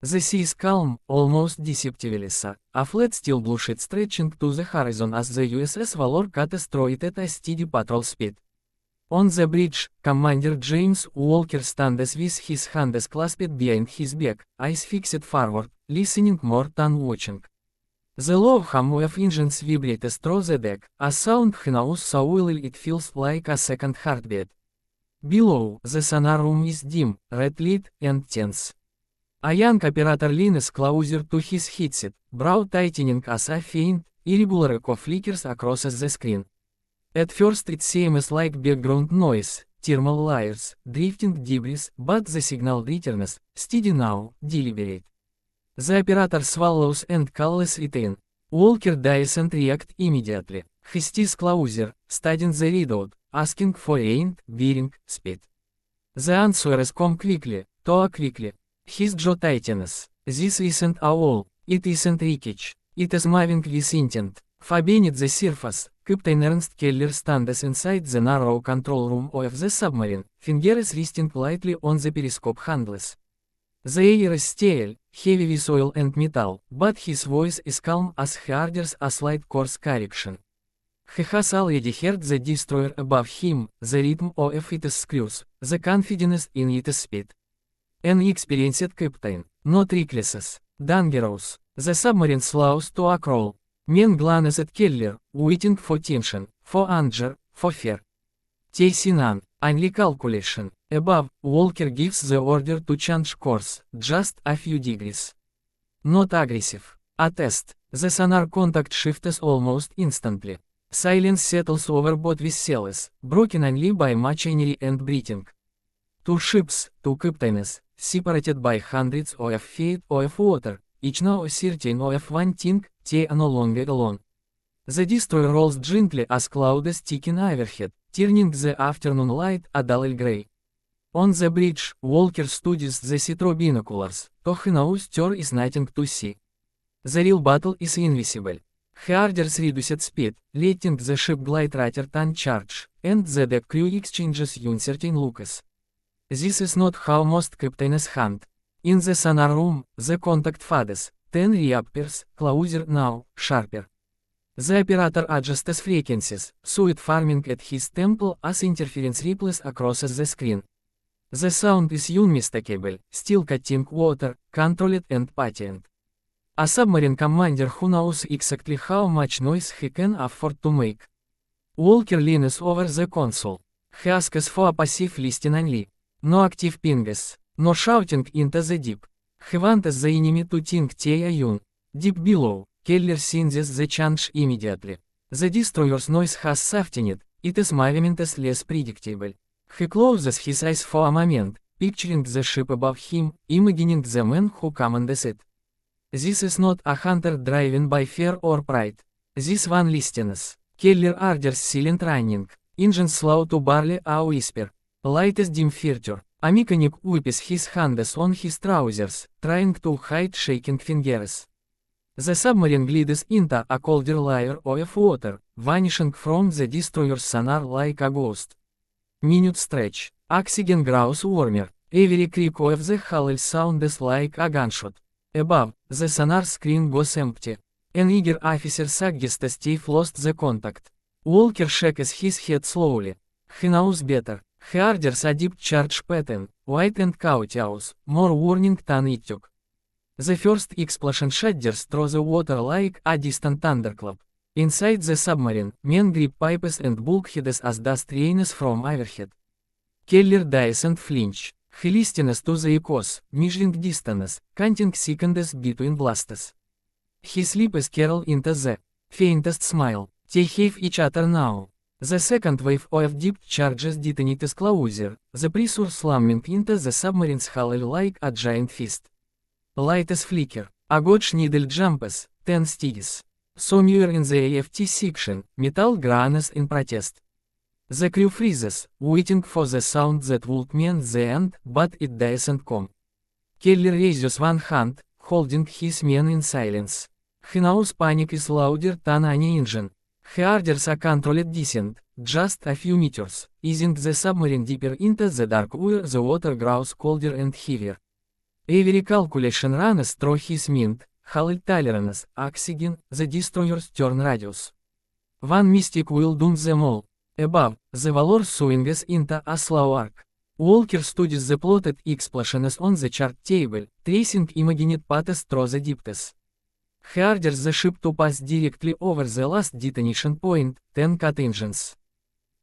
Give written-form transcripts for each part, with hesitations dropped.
The sea is calm, almost deceptively so. A flat steel blue sheet stretching to the horizon as the USS Valor cutters through it at a steady patrol speed. On the bridge, Commander James Walker stands with his hands clasped behind his back, eyes fixed forward, listening more than watching. The low hum of engines vibrates through the deck, a sound he knows so well it feels like a second heartbeat. Below, the sonar room is dim, red lit, and tense. A young operator leans closer to his headset, brow tightening as a faint, irregular echo flickers across the screen. At first it seems like background noise, thermal layers, drifting debris, but the signal returns, steady now, deliberate. The operator swallows and calls it in. Walker doesn't react immediately. He stays closer, studying the readout, asking for range, bearing, speed. The answers come quickly, too quickly. His jaw tightens. This isn't a wall, it isn't wreckage, it is moving with intent. Far beneath the surface, Captain Ernst Keller stands inside the narrow control room of the submarine, fingers resting lightly on the periscope handles. The air is stale, heavy with oil and metal, but his voice is calm as he orders a slight course correction. He has already heard the destroyer above him, the rhythm of its screws, the confidence in its speed. An experienced captain, not reckless, dangerous. The submarine slows to a crawl. Men glance at Keller, waiting for tension, for anger, for fear. Tasting none, only calculation. Above, Walker gives the order to change course, just a few degrees. Not aggressive. A test. The sonar contact shifts almost instantly. Silence settles over both vessels, broken only by machinery and breathing. Two ships, two captains, separated by hundreds of feet of water, each now certain of one thing, they are no longer alone. The destroyer rolls gently as clouds thicken overhead, turning the afternoon light a dull gray. On the bridge, Walker studies the sea through binoculars, though he knows there is nothing to see. The real battle is invisible. He orders reduced speed, letting the ship glide right on charge, and the deck crew exchanges uncertain looks. This is not how most captains hunt. In the sonar room, the contact fades, 10 reappears, closer now, sharper. The operator adjusts frequencies, suit farming at his temple as interference ripples across the screen. The sound is unmistakable, still cutting water, controlled and patent. A submarine commander who knows exactly how much noise he can afford to make. Walker leans over the console. He asks for a passive listening only. No active pings, no shouting into the deep. He wants the enemy to think they are young. Deep below, Keller senses the change immediately. The destroyer's noise has softened, its movement is less predictable. He closes his eyes for a moment, picturing the ship above him, imagining the man who commands it. This is not a hunter driven by fear or pride. This one listens. Keller orders silent running, engines slow to barely a whisper. Light is dim feature. A mechanic wipes his hands on his trousers, trying to hide shaking fingers. The submarine glides into a colder layer of water, vanishing from the destroyer's sonar like a ghost. Minutes stretch. Oxygen grows warmer. Every creak of the hull sounds like a gunshot. Above, the sonar screen goes empty. An eager officer suggests Steve lost the contact. Walker shakes his head slowly. He knows better. He orders a deep charge pattern, wide and courteous, more warning than it took. The first explosion shatters through the water like a distant thunderclap. Inside the submarine, men grip pipes and bulkheads as dust rains from overhead. Keller doesn't flinch. He listens to the echoes, measuring distance, counting seconds between blasts. His lips curl into the faintest smile. They have each other now. The second wave of deep charges detonates closer, the pressure slamming into the submarine's hull like a giant fist. Lights flicker. A gauge needle jumps, 10 steadies. Somewhere in the AFT section, metal groans in protest. The crew freezes, waiting for the sound that would mean the end, but it doesn't come. Keller raises one hand, holding his men in silence. He knows panic is louder than any engine. He orders a controlled descent, just a few meters, easing the submarine deeper into the dark where the water grows colder and heavier. Every calculation runs through his mind, Halil tolerance, oxygen, the destroyer's turn radius. One mistake will doom them all. Above, the valor swings into a slow arc. Walker studies the plotted explosions on the chart table, tracing imagined paths through the depths. He orders the ship to pass directly over the last detonation point, 10 cut engines.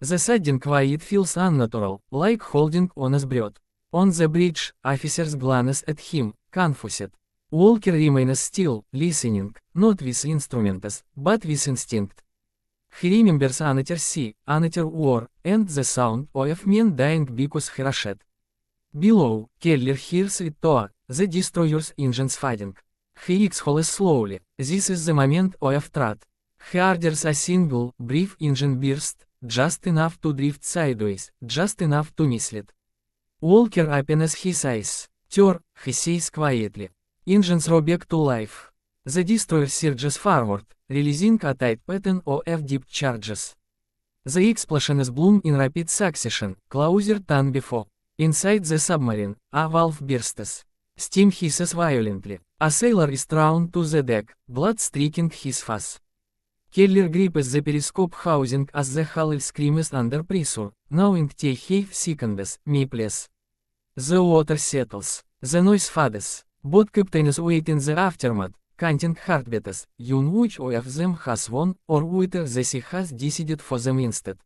The sudden quiet feels unnatural, like holding on a breath. On the bridge, officers glance at him, confused. Walker remains still, listening, not with instruments, but with instinct. He remembers another sea, another war, and the sound of men dying because he rushed. Below, Keller hears it too, the destroyer's engines fighting. He exhales slowly, this is the moment of truth. He orders a single, brief engine burst, just enough to drift sideways, just enough to miss it. Walker opens his eyes. "Sir," he says quietly. Engines roar back to life. The destroyer surges forward, releasing a tight pattern of deep charges. The explosions bloom in rapid succession, closer than before. Inside the submarine, a valve bursts. Steam hisses violently. A sailor is thrown to the deck, blood streaking his face. Keller grips the periscope housing as the hull screams under pressure, knowing the half seconds, please. The water settles. The noise fades. Both captains wait in the aftermath, counting heartbeats, which of them has won, or whether the sea has decided for them instead.